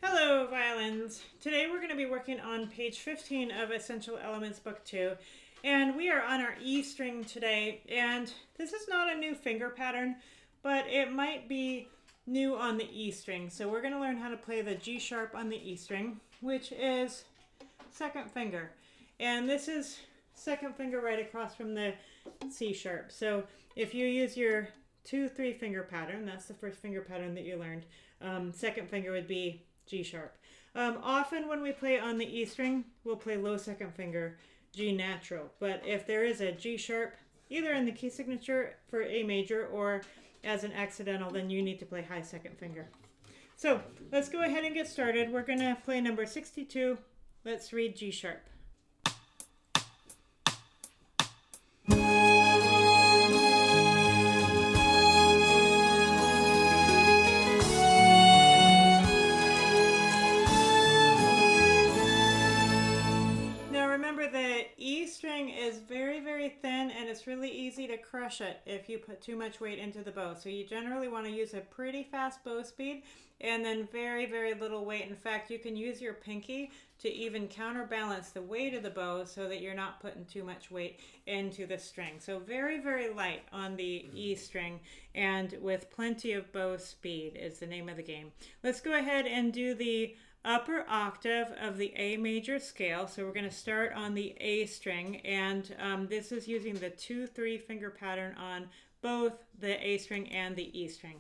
Hello, violins. Today we're going to be working on page 15 of Essential Elements Book 2, and we are on our E string today, and this is not a new finger pattern, but it might be new on the E string. So we're going to learn how to play the G sharp on the E string, which is second finger, and this is second finger right across from the C sharp. So if you use your 2-3 finger pattern, that's the first finger pattern that you learned, second finger would be G sharp. Often when we play on the E string, we'll play low second finger, G natural. But if there is a G sharp, either in the key signature for A major or as an accidental, then you need to play high second finger. So let's go ahead and get started. We're going to play number 62. Let's read G sharp. The E string is very, very thin, and it's really easy to crush it if you put too much weight into the bow. So you generally want to use a pretty fast bow speed and then very, very little weight. In fact, you can use your pinky to even counterbalance the weight of the bow so that you're not putting too much weight into the string. So very, very light on the E string and with plenty of bow speed is the name of the game. Let's go ahead and do the upper octave of the A major scale. So we're going to start on the A string, and this is using the 2-3 finger pattern on both the A string and the E string.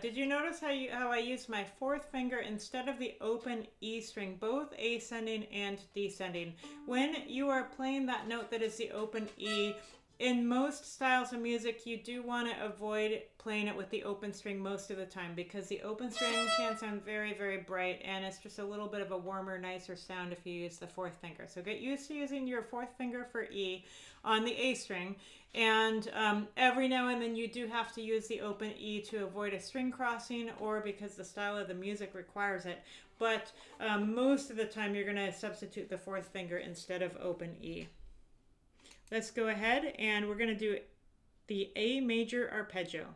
Did you notice how I used my fourth finger instead of the open E string, both ascending and descending? When you are playing that note that is the open E, in most styles of music, you do want to avoid playing it with the open string most of the time because the open string can sound very, very bright, and it's just a little bit of a warmer, nicer sound if you use the fourth finger. So get used to using your fourth finger for E on the A string, and every now and then you do have to use the open E to avoid a string crossing or because the style of the music requires it. But most of the time you're going to substitute the fourth finger instead of open E. Let's go ahead and we're going to do the A major arpeggio.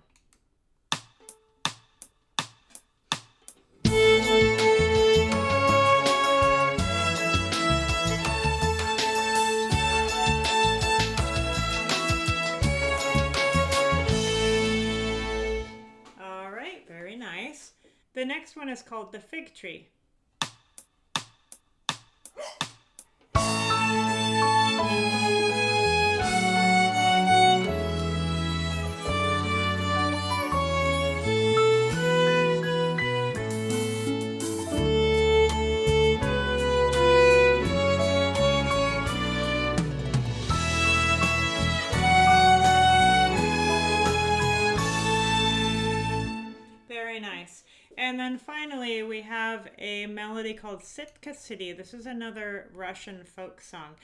All right, very nice. The next one is called the fig tree. And then finally, we have a melody called Sitka City. This is another Russian folk song.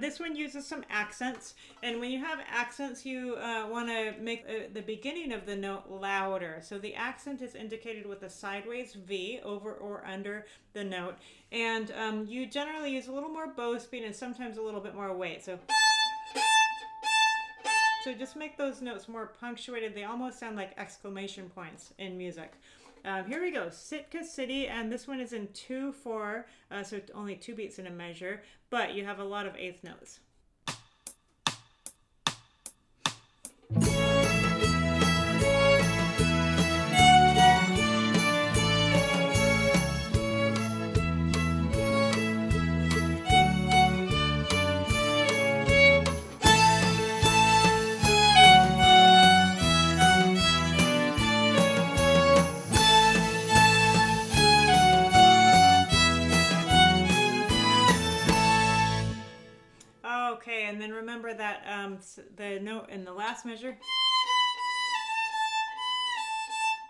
This one uses some accents. And when you have accents, you want to make the beginning of the note louder. So the accent is indicated with a sideways V over or under the note. And you generally use a little more bow speed and sometimes a little bit more weight. So just make those notes more punctuated. They almost sound like exclamation points in music. Here we go, Sitka City, and this one is in 2/4, so only 2 beats in a measure, but you have a lot of eighth notes. Okay, and then remember that the note in the last measure,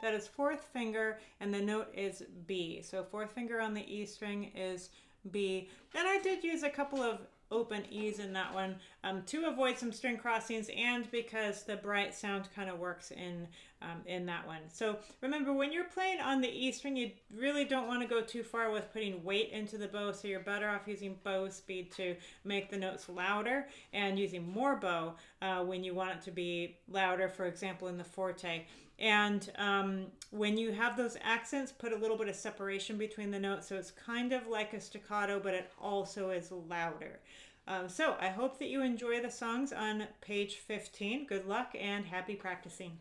that is fourth finger, and the note is B. So fourth finger on the E string is B. And I did use a couple of open E's in that one to avoid some string crossings and because the bright sound kind of works in that one. So remember, when you're playing on the E string, you really don't want to go too far with putting weight into the bow, so you're better off using bow speed to make the notes louder and using more bow when you want it to be louder, for example, in the forte. And when you have those accents, put a little bit of separation between the notes so it's kind of like a staccato, but it also is louder. So I hope that you enjoy the songs on page 15. Good luck and happy practicing.